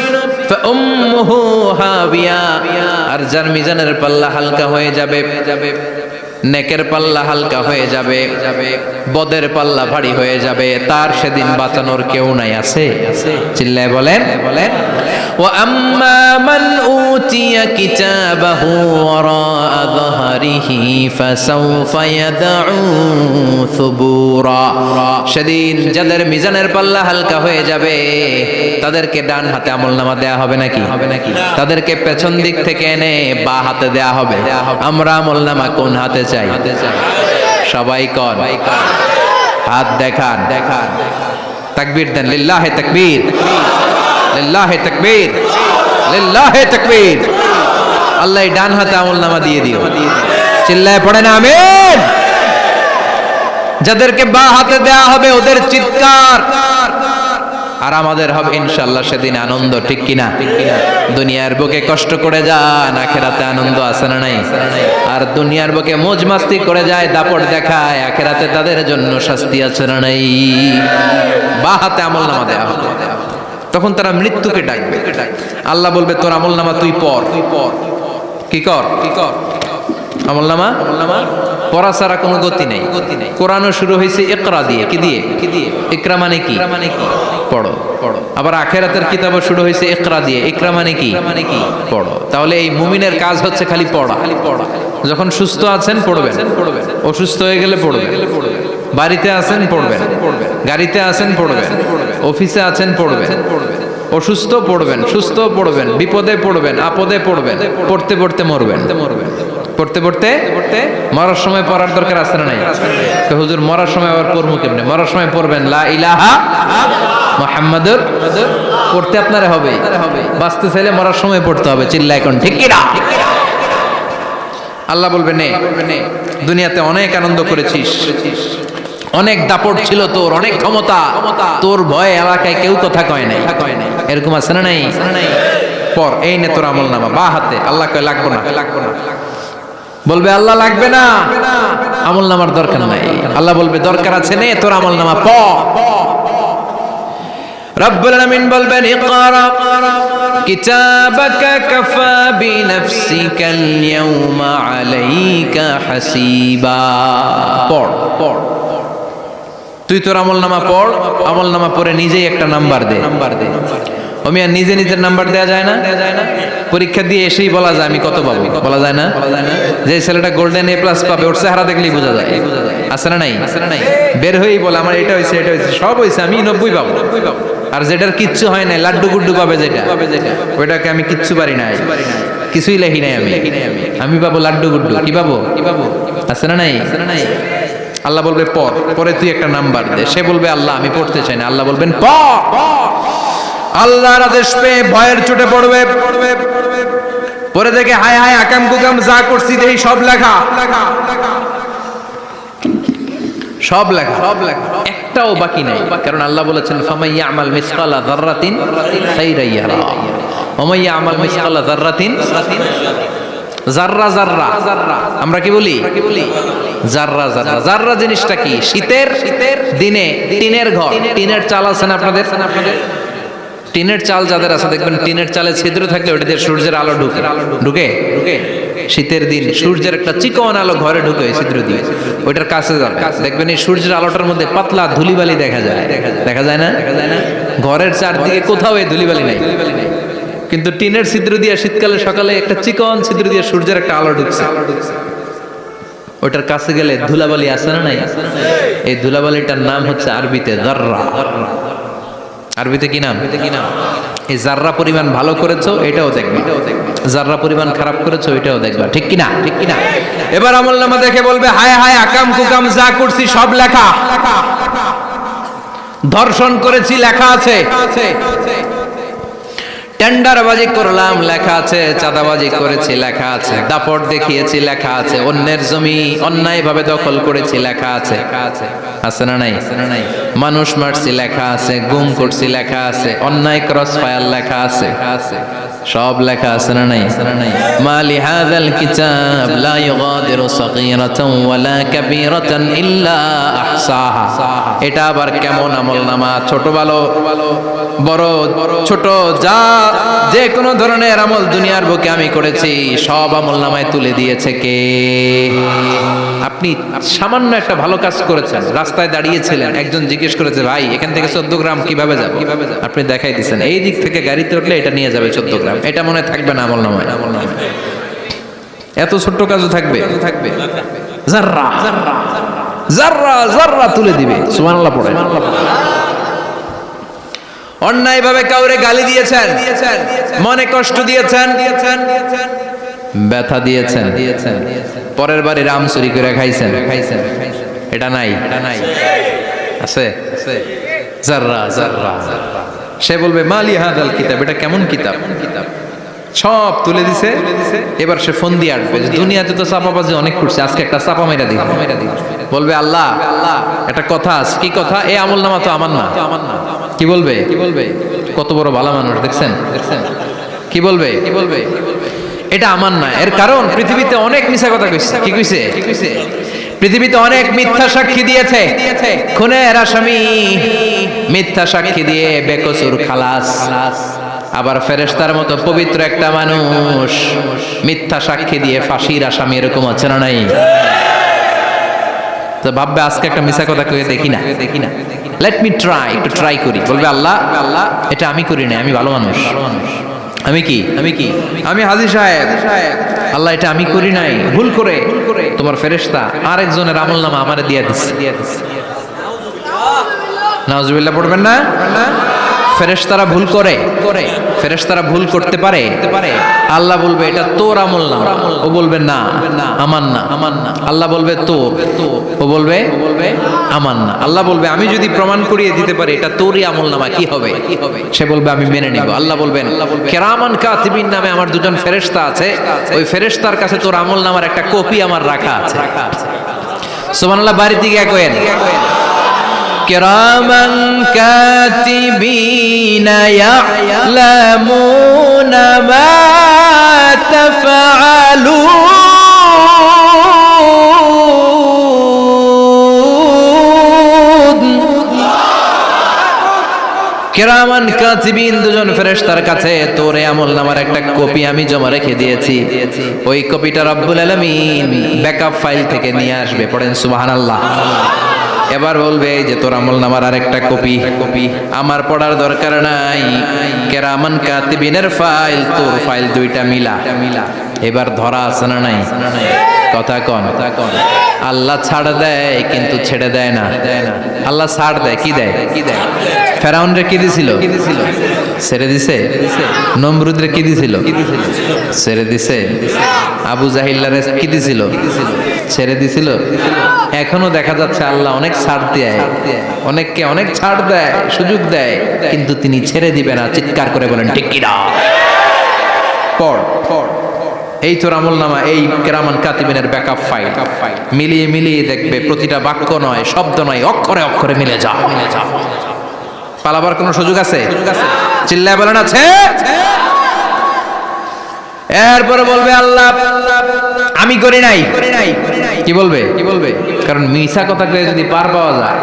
ফাউম্মুহু হাবিয়া। আর যার মিজানের পাল্লা হালকা হয়ে যাবে, নেকের পাল্লা হালকা হয়ে যাবে, বদের পাল্লা ভারী হয়ে যাবে, তার সেদিন বাঁচানোর কেউ নাই। আছে? চিল্লায় বলেন। ওয়া আম্মা মান উতিয়া কিতাবাহু ওয়ারাআ যাহরিহি ফাসাউফা ইয়াদউ সুবুরা। সেদিন যাদের মিজানের পাল্লা হালকা হয়ে যাবে, তাদেরকে ডান হাতে আমলনামা দেয়া হবে নাকি? তাদেরকে পেছন দিক থেকে এনে বা হাতে দেয়া হবে। আমরা আমলনামা কোন হাতে চাই? সবাই কর, হাত দেখান, তাকবীর দেন। লিল্লাহে তাকবীর, লিল্লাহে তাকবীর, লিল্লাহে তাকবীর। আল্লাহ ডান হাতে আমলনামা দিয়ে দিও। চিল্লায় পড়েন আমিন। যাদেরকে বা হাতে দেয়া হবে ওদের চিৎকার আর আমাদের হবে ইনশাআল্লাহ সেদিন আনন্দ। ঠিক কিনা? দুনিয়ার বুকে কষ্ট করে যান, আখেরাতে আনন্দ আছে না নাই? আর দুনিয়ার বুকে মौज মাস্তি করে যায়, দাপট দেখায়, আখেরাতে তাদের জন্য শাস্তি আছে না নাই? বা হাতে আমলনামা দেয়া হবে। তখন তারা মৃত্যুকে ডাকবে। আল্লাহ বলবে তোর আমলনামা তুই পড়। কি কর? আমলনামা পড়া ছাড়া কোনো গতি নেই। কোরআনও শুরু হয়েছে ইকরা দিয়ে। কি দিয়ে? ইকরা মানে কি? পড়ো। আবার আখেরাতের কিতাবও শুরু হয়েছে ইকরা দিয়ে। ইকরা মানে কি? পড়ো। তাহলে এই মুমিনের কাজ হচ্ছে খালি পড়া। যখন সুস্থ আছেন পড়বেন, অসুস্থ হয়ে গেলে পড়বেন, বাড়িতে আছেন পড়বেন, গাড়িতে আছেন পড়বেন, অফিসে আছেন পড়বেন, অসুস্থ পড়বেন, সুস্থ পড়বেন, বিপদে পড়বেন, আপদে পড়বেন, পড়তে পড়তে মরবেন। পড়তে পড়তে মরার সময় পড়ার দরকার আছে না নাই? তো হুজুর মরার সময় আবার পড়বো কেমনে? মরার সময় পড়বেন লা ইলাহা মুহাম্মাদুর। পড়তে আপনারে হবে, বাঁচতে চাইলে মরার সময় পড়তে হবে। চিল্লা এখন ঠিক কি না? আল্লাহ বলবে নে, দুনিয়াতে অনেক আনন্দ করেছিস, অনেক দাপট ছিল তোর, অনেক ক্ষমতা, তোর ভয়ে এলাকায় কেউ কথা কয় নাই। এরকম আছে না নাই? পর এই নে তোর আমলনামা বা হাতে। আল্লাহ কয় লাগবো না। বলবে আল্লাহ লাগবে না, আমলনামার দরকার নাই। আল্লাহ বলবে দরকার আছে, নে তোর আমলনামা পড়। রব্বুল আলামিন বলবেন ইকরা কিতাবাকা কাফা বিনাফসিকাল ইয়াউমা আলাইকা হাসিবা। পড়। তুই তোর আমলনামা পড়। আমলনামা পড়ে নিজেই একটা নাম্বার দে। আমি আর নিজে নিজের নাম্বার দেয়া যায় না? পরীক্ষা দিয়ে এসেই বলা যায় আমি কত পাবো? বলা যায় না? যে ছেলেটা গোল্ডেন এ প্লাস পাবে ওর চেহারা দেখলেই বোঝা যায়। আছে না নাই? বের হয়েই বলে আমার এটা হয়েছে, এটা হয়েছে, সব হয়েছে, আমি 90 পাবো। আর যেটার কিচ্ছু হয় নাই, লাড্ডু গুড্ডু পাবে যেটা, ওইটাকে আমি কিচ্ছু পারি নাই, কিছুই লেখি নাই আমি পাবো লাড্ডু গুড্ডু। কি পাবো? আছে না নাই? আল্লাহ বলবে পরে তুই একটা নাম্বার দে। সে বলবে আল্লাহ আমি পড়তে চাই না। আল্লাহ বলবেন পড়। আল্লাহর আদেশ পেয়ে ভয়ের চোটে পড়বে। পরে দেখে হায় হায় আকাম কুকাম যা করছি দেখি সব লেখা, সব লেখা, একটাও বাকি নাই। কারণ আল্লাহ বলেছেন ফামাইয়া আমাল মিসকালা যাররাতিন খাইরান ইয়ারা ওমাইয়া আমাল মিসকালা যাররাতিন, জাররা জাররা আমরা কি বলি? জাররা জাররা। জাররা জিনিসটা কি? শীতের দিনে টিনের ঘর, টিনের চাল আছে না আপনাদের? টিনের চাল যাদের আছে দেখবেন টিনের চালে ছিদ্র থাকলে ওটাতে সূর্যের আলো ঢুকে ঢুকে ঢুকে শীতের দিন সূর্যের একটা চিকন আলো ঘরে ঢুকে ওই ছিদ্র দিয়ে, ওইটার কাছে যাবে দেখবেন এই সূর্যের আলোটার মধ্যে পাতলা ধুলিবালি দেখা যায়। দেখা যায় না? ঘরের চারদিকে কোথাও এই ধুলিবালি নাই, কিন্তু টিনের ছিদ্র দিয়ে শীতকালে সকালে একটা চিকন ছিদ্র দিয়ে সূর্যের একটা আলো ঢুকছে। ওটার কাছে গেলে ধুলাবালি আছে না নাই? এই ধুলাবালিটার নাম হচ্ছে আরবিতে যাররা। আরবিতে কি নাম? এই জাররা পরিমাণ ভালো করেছো এটাও দেখবা, জাররা পরিমাণ খারাপ করেছো এটাও দেখবা। ঠিক কিনা? ঠিক কিনা? এবার আমলনামা দেখে বলবে হায় হায় আকাম কুকাম যা করছি সব লেখা, ধর্ষণ করেছি লেখা আছে, টেন্ডারবাজি করলাম লেখা আছে, চাঁদাবাজি করেছি লেখা আছে, দাপট দেখিয়েছি লেখা আছে, অন্যের জমি অন্যায়ভাবে দখল করেছি লেখা আছে। আছে না নাই? মানুষ মারছি লেখা আছে, গুম করছি লেখা আছে, অন্যায় ক্রস ফায়ার লেখা আছে, সব লেখা আছে না নাই? মালি হাযাল কিতাব লা ইউগাদিরু সাগীরাতান ওয়ালা কাবীরাতান ইল্লা আহসাহা। এটা আবার কেমন আমলনামা? ছোট ভালো বড় ছোট যা যে কোনো ধরনের আমল দুনিয়ার বুকে আমি করেছি সব আমলনামায় তুলে দিয়েছে কে? আপনি সামান্য একটা ভালো কাজ করেছেন, রাস্তায় দাঁড়িয়েছিলেন, একজন জিজ্ঞেস করেছে ভাই এখান থেকে 14 গ্রাম কিভাবে যাব, আপনি দেখাই দিচ্ছেন এই দিক থেকে গাড়িতে উঠলে এটা নিয়ে যাবে 14 গ্রাম, এটা মনে থাকবে না আমলনামায়? এত ছোট্ট কাজও থাকবে? জাররা জাররা জাররা তুলে দিবে। সুবহানাল্লাহ পড়ে। অন্যায় ভাবে কাউরে গালি দিয়েছেন, মনে কষ্ট দিয়েছেন, ব্যথা দিয়েছেন, পরের বাড়ি রাম চুরি করে খাইছেন, এটা নাই? আছে? জাররা জাররা। সে বলবে মালি হাদাল কিতাব, এটা কেমন কিতাব? সব তুলে দিছে। এবার সে ফোন দিয়ে আসবে, দুনিয়াতে তো চাপাবাজি অনেক করছে, আজকে একটা চাপা মেরা দিই। বলবে আল্লাহ একটা কথা আছে। কি কথা? এই আমলনামা তো আমার না। কি বলবে? কত বড় ভালো মানুষ দেখছেন? কি বলবে? এটা আমার না। এর কারণ পৃথিবীতে অনেক মিথ্যা কথা কইছে। কি কইছে? পৃথিবীতে অনেক মিথ্যা সাক্ষী দিয়েছে, খুনের আসামি মিথ্যা সাক্ষী দিয়ে বেকসুর খালাস। আবার ফেরেশতার মতো পবিত্র একটা মানুষ মিথ্যা সাক্ষী দিয়ে ফাঁসির আসামি, এরকম আছে না নাই? তো ভাববে আজকে একটা মিথ্যা কথা কয়ে দেখি না, লেট মি ট্রাই, একটু ট্রাই করি। বলবে আল্লাহ এটা আমি করি না, আমি ভালো মানুষ। আমি কি? আমি হাজী সাহেব। আল্লাহ এটা আমি করি নাই, ভুল করে তোমার ফেরেশতা আরেকজনের আমলনামা আমারে দিয়ে দিচ্ছে। নাউজুবিল্লাহ পড়বেন না? ফেরেশতারা ভুল করে, ফেরেশতারা ভুল করতে পারে। আল্লাহ বলবে এটা তোর আমলনামা, ও বলবে না আমার না। আল্লাহ বলবে তোর, ও বলবে আমার না। আল্লাহ বলবে আমি যদি প্রমাণ করিয়ে দিতে পারি এটা তোরই আমলনামা, কি হবে? সে বলবে আমি মেনে নিব। আল্লাহ বলবেন কিরামান কাতিবিন নামে আমার দুজন ফেরেশতা আছে, ওই ফেরেশতার কাছে তোর আমলনামার একটা কপি আমার রাখা আছে। সুবহানাল্লাহ। বাড়িতে গিয়ে কইেন কিরামান কাতিবিনা ইয়ালামুনা মা তাফআলুন। কিরামান কাতিবিন দুজন ফেরেশতার কাছে তোর আমলনামার একটা কপি আমি জমা রেখে দিয়েছি। ওই কপিটা রব্বুল আলামিন ব্যাকআপ ফাইল থেকে নিয়ে আসবে। পড়েন সুবহানাল্লাহ। এবার বলবে এই যে তোর আমলনামার আরেকটা কপি আমার পড়ার দরকার নাই, কিরামান কাতিবিনের ফাইল তোর ফাইল দুইটা মিলা। এবার ধরা আছে না নাই? কথা কন। আল্লাহ ছাড় দেয় কিন্তু ছেড়ে দেয় না। আল্লাহ ছাড় দেয়, কি দেয়? ফেরাউন রে কি দিছিল? ছেড়ে দিছে। নমরুদ রে কি দিছিল? ছেড়ে দিছে। আবু জাহিল্লারে কি দিছিল? ছেড়ে দিছিল। এখনো দেখা যাচ্ছে আল্লাহ অনেক ছাড় দেয়, অনেককে অনেক ছাড় দেয়, সুযোগ দেয়, কিন্তু তিনি ছেড়ে দিবে না। চিৎকার করে বলেন ঠিক কি না? পড় এই তোর আমলনামা, এই কিরামান কাতিবিনের ব্যাকআপ ফাইল মিলিয়ে দেখবে প্রতিটা বাক্য নয়, শব্দ নয়, অক্ষরে অক্ষরে মিলে যা। পালাবার কোনো সুযোগ আছে? চিল্লায় বলেন আছে? এরপরে বলবে আল্লাহ আমি করি নাই। কি বলবে? কারণ মিছা কথা কয়ে যদি পার পাওয়া যায়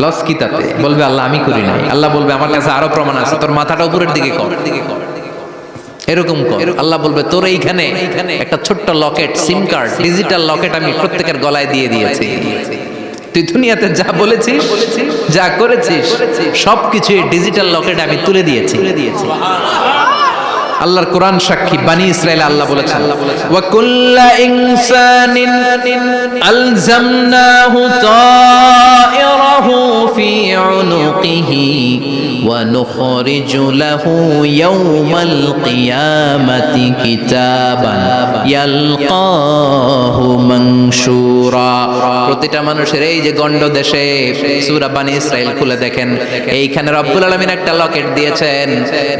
লস কি তাতে? বলবে আল্লাহ আমি করি নাই। আল্লাহ বলবে আমার কাছে আরো প্রমাণ আছে, তোর মাথাটা উপরের দিকে কর, এরকম কর। আল্লাহ বলবে তোর এইখানে একটা ছোট্ট লকেট, সিম কার্ড, ডিজিটাল লকেট আমি প্রত্যেকের গলায় দিয়ে দিয়েছি। তুই দুনিয়াতে যা বলেছিস, যা করেছিস, সবকিছু এই ডিজিটাল লকেটে আমি তুলে দিয়েছি। আল্লাহর কোরআন সাক্ষী, বানি ইসরাইল আল্লাহ বলেছেন ওয়া কুল্লা ইনসানিন আলজামনাহু তায়রাহু ফি উনুকিহি ওয়া নুখরিজু লাহু ইয়াওমাল কিয়ামাতি কিতাবান ইয়ালকাহু মানশুরা। প্রতিটা মানুষের এই যে গন্ড দেশে সূরা বানি ইসরাইল খুলে দেখেন, এইখানে রব্বুল আলামিন একটা লকেট দিয়েছেন।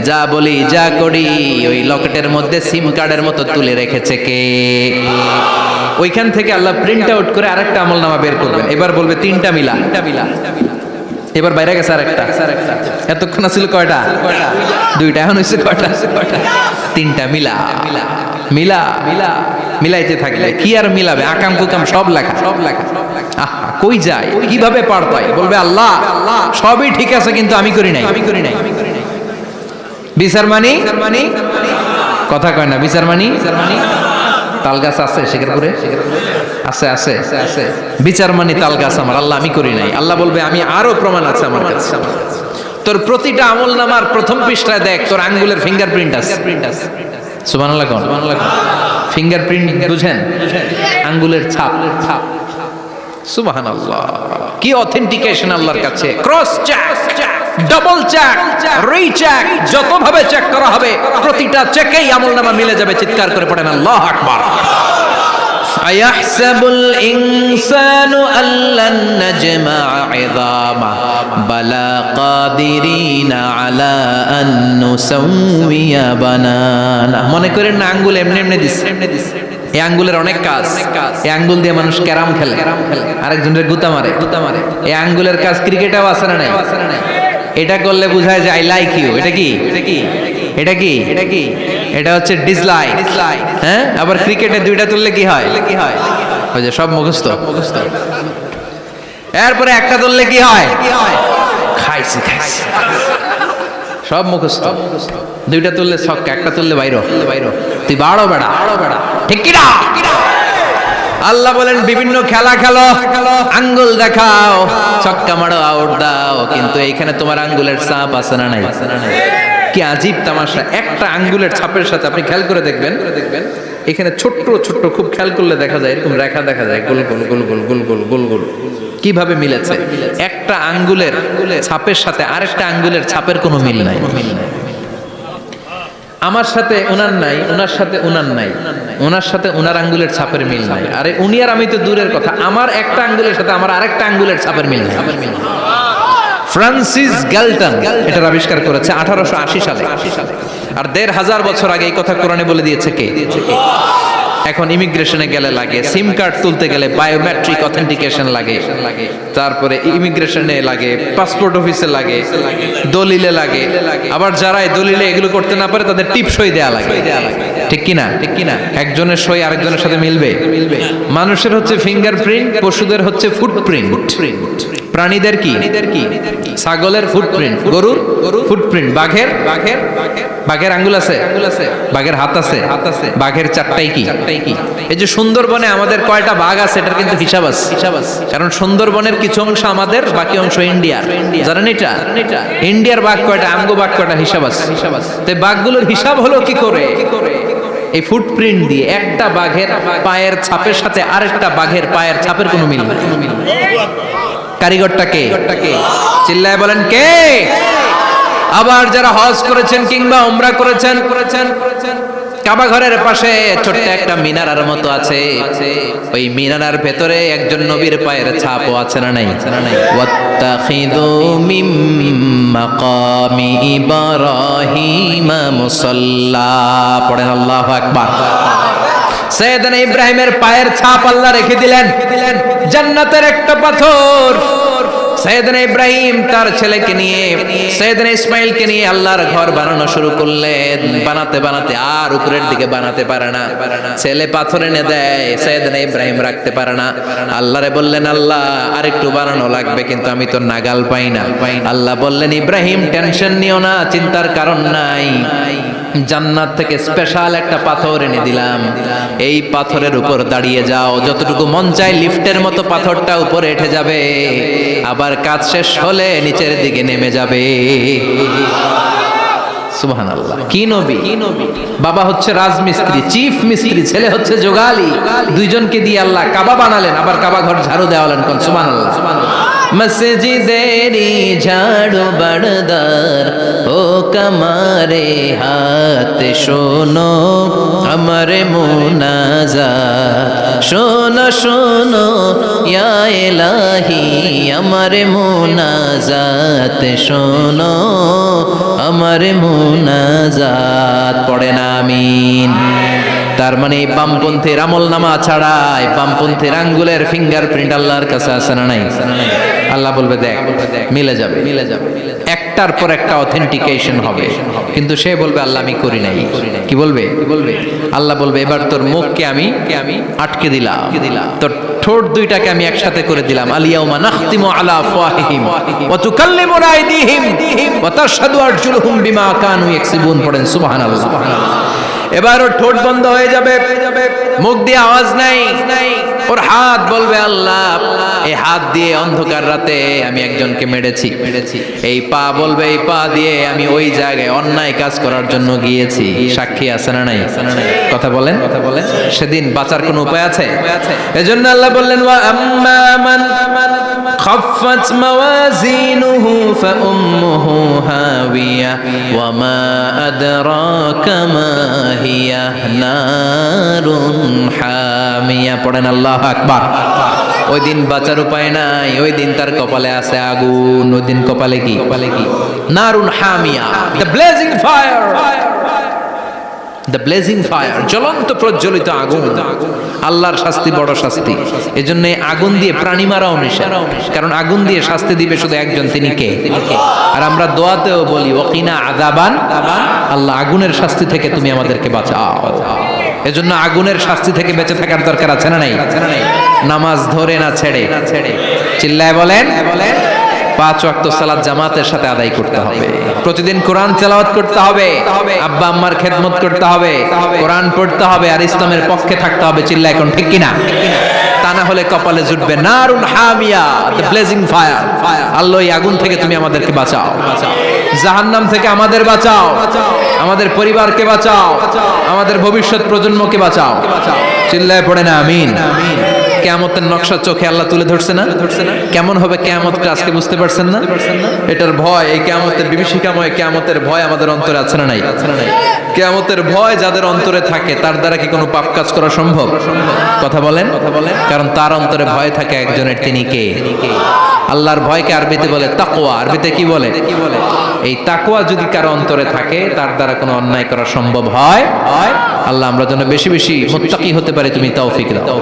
যা বলি, যা করি, ওই লকেটের মধ্যে সিম কার্ডের মতো তুলে রেখেছে কে? ওইখান থেকে আল্লাহ প্রিন্ট আউট করে আরেকটা আমলনামা বের করবেন। এবার বলবে তিনটা মিলা। এবার বাইরে গেছে আরেকটা। এতক্ষণ ছিল কয়টা? দুইটা। এখন হয়েছে কয়টা? তিনটা। মিলা মিলাইতে থাকলে কি আর মিলাবে? আকাম কুকাম সব লেখা। কই যায়, কিভাবে পার পায়? বলবে আল্লাহ সবই ঠিক আছে, কিন্তু আমি করি নাই। বিচার মানি কথা কয় না। বিচার মানি তাল গাছ আছে শেখরপুরে? আছে। বিচার মানি তাল গাছ আমার। আল্লাহ আমি করি নাই। আল্লাহ বলবে আমি আরো প্রমাণ আছে আমার কাছে। তোর প্রতিটা আমল নামার প্রথম পৃষ্ঠায় দেখ, তোর আঙ্গুলের ফিঙ্গারপ্রিন্ট আছে। সুবহানাল্লাহ কোন? ফিঙ্গারপ্রিন্ট বুঝেন? আঙ্গুলের ছাপ। সুবহানাল্লাহ, কি অথেন্টিকেশন আল্লাহর কাছে। Cross check, double check, recheck, যতভাবে চেক করা হবে প্রতিটা চেকেই আমলনামা মিলে যাবে। চিৎকার করে পড়েন আল্লাহু আকবার। আয়াহসাবুল ইনসানু আল্লান নাজমা ইযামা বালা কাদিরিনা আলা আন নুসাউইয়া বানানা। মনে করেন না আঙ্গুল এমনি দিছে। এই আঙ্গুলের অনেক কাজ। এই আঙ্গুল দিয়ে মানুষ ক্যারাম খেলে, আরেকজনের গুতা মারে। এই আঙ্গুলের কাজ ক্রিকেটেও আছে না নাই? এটা করলে বোঝায় যে আই লাইক ইউ। এটা হচ্ছে ডিসলাইক। হ্যাঁ, আবার ক্রিকেটে দুইটা তুললে কি হয়? ওই যে সব মুখস্থ। এরপরে একটা তুললে কি হয়? খাইছে। সব মুখস্থ। দুইটা তুললে ছক্কা, একটা তুললে বাইরো। তুই বাড়ো বেড়া, ঠিক কি না? আল্লাহ বলেন বিভিন্ন খেলা খেলো, আঙ্গুল দেখাও, ছক্কা মারো, আউট দাও, কিন্তু এইখানে তোমার আঙ্গুলের ছাপ আছে না নাই? কি আজীব তামাশা! একটা আঙ্গুলের ছাপের সাথে আপনি খেয়াল করে দেখবেন, এখানে ছোট্ট খুব খেয়াল করলে দেখা যায় এরকম রেখা দেখা যায়, গোল গোল গোল গোল গোল গোল গোল গোল। কিভাবে মিলেছে? একটা আঙ্গুলের ছাপের সাথে আরেকটা আঙ্গুলের ছাপের কোনো মিল নাই। আমার সাথে ওনার নাই, ওনার সাথে ওনার নাই, ওনার সাথে ওনার আঙ্গুলের ছাপের মিল নাই। আরে উনি আর আমি তো দূরের কথা, আমার একটা আঙ্গুলের সাথে আমার আরেকটা আঙ্গুলের ছাপের মিল নাই। ফ্রান্সিস গ্যালটন এটার আবিষ্কার করেছে 1880 সালে। আর 1500 বছর আগে এই কথা কোরআনে বলে দিয়েছে কে? এখন ইমিগ্রেশনে গেলে লাগে, সিম কার্ড তুলতে গেলে বায়োমেট্রিক অথেন্টিকেশন লাগে, তারপরে ইমিগ্রেশনে লাগে, পাসপোর্ট অফিসে লাগে, দলিলে লাগে, আবার যারা দলিলে এগুলো করতে না পারে তাদের টিপ সই দেয়া লাগে। ঠিক কিনা? একজনের সই আরেকজনের সাথে মিলবে? মানুষের হচ্ছে ফিঙ্গারপ্রিন্ট, পশুদের হচ্ছে ফুটপ্রিন্ট। প্রাণীদের কি? ছাগলের ফুটপ্রিন্ট, গরুর ফুটপ্রিন্ট, বাঘের আঙ্গুল আছে, বাঘের হাত আছে, বাঘের চারটাই কি? এই যে সুন্দরবনে আমাদের কয়টা বাঘ আছে এটার কিন্তু হিসাব আছে। কারণ সুন্দরবনের কিছু অংশ আমাদের, বাকি অংশ ইন্ডিয়ার। জানেন এটা? ইন্ডিয়ার বাঘ কয়টা, আমগো বাঘ কয়টা, হিসাব আছে। তো বাঘগুলোর হিসাব হলো কি করে? এই ফুটপ্রিন্ট দিয়ে। একটা বাঘের পায়ের ছাপের সাথে আরেকটা বাঘের পায়ের ছাপের কোনো মিল নেই। কারিগরটা কে? চিল্লায় বলেন কে? আবার যারা হজ করেছেন কিংবা উমরা করেছেন, কাবা ঘরের পাশে ছোট্ট একটা মিনারার মতো আছে, ওই মিনারার ভেতরে একজন নবীর পায়ের ছাপও আছে না নাই? ওয়াত্তাখিযু মিম মাকামি ইব্রাহিম মুসাল্লা। পড়েন আল্লাহু আকবার। সাইয়েদনা ইব্রাহিমের পায়ের ছাপ আল্লাহ রেখে দিলেন জান্নাতের একটা পাথর। সাইয়েদনা ইব্রাহিম তার ছেলেকে নিয়ে, সাইয়েদনা ইসমাইলকে নিয়ে আল্লাহর ঘর বানানো শুরু করলেন। বানাতে বানাতে আর উপরের দিকে বানাতে পারে না, ছেলে পাথর এনে দেয়, সাইয়েদনা ইব্রাহিম রাখতে পারে না। আল্লাহরে বললেন, আল্লাহ আরেকটু বানানো লাগবে, কিন্তু আমি তো নাগাল পাই না। আল্লাহ বললেন, ইব্রাহিম টেনশন নিও না, চিন্তার কারণ নাই, জান্নাত থেকে স্পেশাল একটা পাথর এনে দিলাম, এই পাথরের উপর দাঁড়িয়ে যাও, যতটুকু মন চায় লিফটের মতো পাথরটা উপরে উঠে যাবে, আবার কাজ শেষ হলে নিচের দিকে নেমে যাবে। সুবহানাল্লাহ। কি নবী! বাবা হচ্ছে রাজমিস্ত্রি, চিফ মিস্ত্রি, ছেলে হচ্ছে যোগালী, দুইজনকে দিয়ে আল্লাহ কাবা বানালেন, আবার কাবা ঘর ঝাড়ু দেওয়ালেন। কোন সুবহানাল্লাহ। মসজিদেরি ঝাড়ু বড়দার ও কমারে হাত, শোনো আমার মুনাজাত, শোনো শোনো ইয়া ইলাহি আমার মুনাজাত, শোনো আমার মুনাজাত। পড়েন আমিন। তার মানে বামপন্থীর আমল নামা ছাড়াই বামপন্থীর আঙ্গুলের ফিঙ্গারপ্রিন্ট আল্লাহর কাছে আছে না নাই? আল্লাহ বলবে দেখ, মিলে যাবে, মিলে যাবে, একটার পর একটা অথেন্টিকেশন হবে, কিন্তু সে বলবে আল্লাহ আমি করি নাই। কি বলবে? আল্লাহ বলবে এবার তোর মুখকে আমি আটকে দিলাম, তোর ঠোঁট দুইটাকে আমি একসাথে করে দিলাম। আলিয়াউমা নাখতিমু আলা আফওয়াহিহিম ওয়া তুকাল্লিমুনা আইদিহিম ওয়া তাশহাদু আরজুলুহুম বিমা কানু ইয়াকসিবুন। পড়েন সুবহানাল্লাহ। এবার ওর ঠোঁট বন্ধ হয়ে যাবে, মুখ দিয়ে আওয়াজ নাই, ওর হাত বলবে আল্লাহ এই হাত দিয়ে অন্ধকার রাতে আমি একজনকে মেরেছি, এই পা বলবে এই পা দিয়ে আমি ওই জায়গায় অন্যায় কাজ করার জন্য গিয়েছি। সাক্ষী আছে না নাই? কথা বলেন। সেদিন বাঁচার কোনো উপায় আছে? এজন্য আল্লাহ বললেন, ওয়া আম্মা মান খাফফাত মাওয়াজিনুহু ফাউম্মুহু হাওিয়া ওয়া মা আদরাকা মা হিয়া নারুন হামিয়া। পড়েন আল্লাহু আকবার। ওই দিন বাঁচার উপায় নাই, ওই দিন তার কপালে আছে আগুন। ওই দিন কপালে কি? নারুন হামিয়া, the blazing fire, the blazing fire, জ্বলন্ত প্রজ্বলিত আগুন। আল্লাহর শাস্তি বড় শাস্তি। এজন্য আগুন দিয়ে প্রাণী মারাও নিষেধ, কারণ আগুন দিয়ে শাস্তি দিবে শুধু একজন, তিনি কে? আর আমরা দোয়াতেও বলি ওয়াকিনা আযাবান, আল্লাহ আগুনের শাস্তি থেকে তুমি আমাদেরকে বাঁচাও। এজন্য আগুনের শাস্তি থেকে বেঁচে থাকার দরকার আছে না নাই? নামাজ ধরে না ছেড়ে, চিল্লায় বলেন, 5 ওয়াক্ত সালাত জামাতের সাথে আদায় করতে হবে, প্রতিদিন কোরআন তেলাওয়াত করতে হবে, আব্বা আম্মার খেদমত করতে হবে, কোরআন পড়তে হবে, আর ইসলামের পক্ষে থাকতে হবে। চিল্লায় কোন ঠিক কিনা? তা না হলে কপালে জুটবে নারুন হামিয়া, দ্য ব্লেজিং ফায়ার। আল্লাহ এই আগুন থেকে তুমি আমাদেরকে বাঁচাও, জাহান্নাম থেকে আমাদের বাঁচাও, আমাদের পরিবারকে বাঁচাও, আমাদের ভবিষ্যৎ প্রজন্মকে বাঁচাও। চিল্লায় পড়ে না আমিন। কিয়ামতের নকশা চোখে আল্লাহ তুলে ধরছে না? কেমন হবে কিয়ামতটা আজকে বুঝতে পারছেন না? এটার ভয়, এই কিয়ামতের বিভীষিকাময় কিয়ামতের ভয় আমাদের অন্তরে আছে না নাই? কিয়ামতের ভয় যাদের অন্তরে থাকে তার দ্বারা কি কোনো পাপ কাজ করা সম্ভব? কথা বলেন। কারণ তার অন্তরে ভয় থাকে একজনের, তিনি কে? আল্লাহর ভয়কে আরবিতে বলে তাকওয়া। আরবিতে কি বলে? এই তাকওয়া যদি কারো অন্তরে থাকে তার দ্বারা কোনো অন্যায় করা সম্ভব হয়। আল্লাহ আমরা যেন বেশি বেশি মুত্তাকি হতে পারি, তুমি তৌফিক দাও।